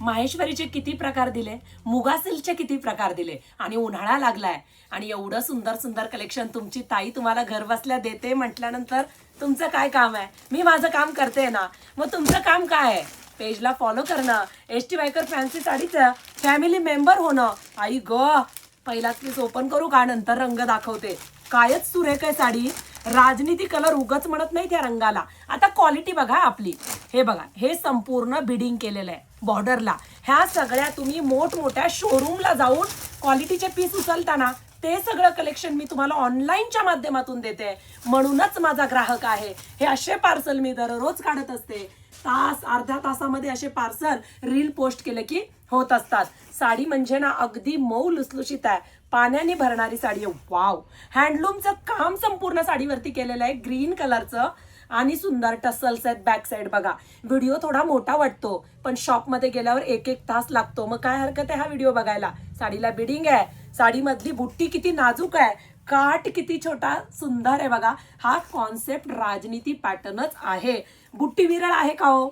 माहेश्वरीचे किती प्रकार दिले, मुगा सिल्कचे किती प्रकार दिले, आणि उन्हाळा लागलाय आणि एवढं सुंदर सुंदर कलेक्शन तुमची ताई तुम्हाला घर बसल्या देते म्हटल्यानंतर तुमचं काय काम आहे? मी माझं काम करते ना, मग तुमचं काम काय आहे? पेजला फॉलो करणं, एस टी वायकर फॅन्सी साडीचं फॅमिली मेंबर होणं. आई ग, पहिलाच पीस ओपन करू का, नंतर रंग दाखवते. कायच सुरेख आहे साडी. राजनीती कलर उगच म्हणत नाही त्या रंगाला. आता क्वालिटी बघा आपली. हे बघा, हे संपूर्ण बिडिंग केलेलं आहे बॉर्डरला. ह्या सगळ्या तुम्ही मोठमोठ्या शोरूमला जाऊन क्वालिटीचे पीस उचलताना ते सगळं कलेक्शन मी तुम्हाला ऑनलाईनच्या माध्यमातून देते. म्हणूनच माझा ग्राहक आहे. हे असे पार्सल मी दररोज काढत असते. तास अर्ध्या तासामध्ये असे पार्सल रील पोस्ट केले की होत असतात. साडी म्हणजे ना अगदी मऊ लुसलुशीत आहे, पाण्याने भरणारी साडी आहे. वाव, हँडलूमचं काम संपूर्ण साडीवरती केलेलं आहे, ग्रीन कलरचं, आणि सुंदर टसल्स आहेत बॅक साईड. बघा, व्हिडिओ थोडा मोठा वाटतो पण शॉपमध्ये गेल्यावर 1-1 तास लागतो. मग काय हरकत आहे हा व्हिडिओ बघायला. साडीला बिडिंग आहे, साडीमधली बुट्टी किती नाजूक आहे, काठ किती छोटा सुंदर आहे. बघा, हा कॉन्सेप्ट राजनीती पॅटर्नच आहे. बुट्टी विरळ आहे का हो?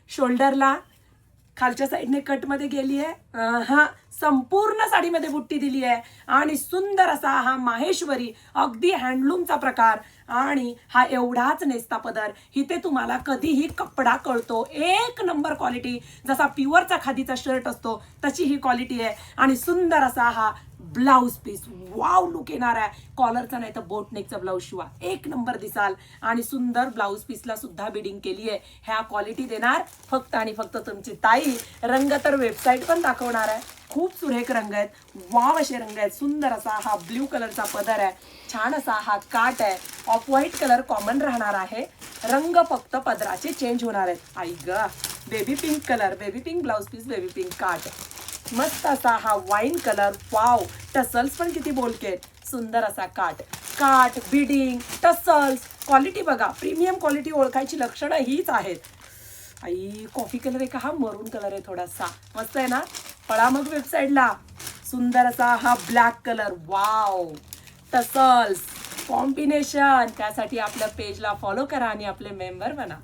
शोल्डरला खालच्या साईडने कटमध्ये गेली आहे. हा, संपूर्ण साडीमध्ये बुट्टी दिली आहे, आणि सुंदर असा हा माहेश्वरी अगदी हँडलूमचा प्रकार. आणि हा एवढाच नेसता पदर. इथे तुम्हाला कधीही कपडा कळतो. एक नंबर क्वालिटी. जसा प्युअरचा खादीचा शर्ट असतो तशी ही क्वालिटी आहे. आणि सुंदर असा हा ब्लाऊज पीस. वाव लुक येणार आहे. कॉलरचा नाही तर बोटनेकचा ब्लाऊज शिवा, एक नंबर दिसाल. आणि सुंदर ब्लाऊज पीसला सुद्धा बिडिंग केली आहे. ह्या क्वालिटी देणार फक्त आणि फक्त तुमची ताई. रंग तर वेबसाईट पण दाखवणार आहे. खूप सुरेख रंग आहेत, वाव असे रंग आहेत. सुंदर असा हा ब्ल्यू कलरचा पदर आहे, छान असा हा काट आहे. ऑफ व्हाईट कलर कॉमन राहणार आहे. रंग फक्त पदराचे चेंज होणार आहेत. आई ग, baby pink colour, baby pink blouse piece, baby pink काट. मस्त असा हा वाईन कलर. वाव, टसल्स पण किती बोलके आहेत. सुंदर असा काट, काट, बिडिंग, टसल्स. क्वालिटी बघा, प्रीमियम क्वालिटी ओळखायची लक्षणं हीच आहेत. आई, कॉफी कलर आहे का हा? मरून कलर आहे थोडासा. मस्त आहे ना? पळा मग वेबसाईटला. सुंदर असा हा black colour. Wow, tassels combination. त्यासाठी आपल्या पेजला फॉलो करा आणि आपले मेंबर बना.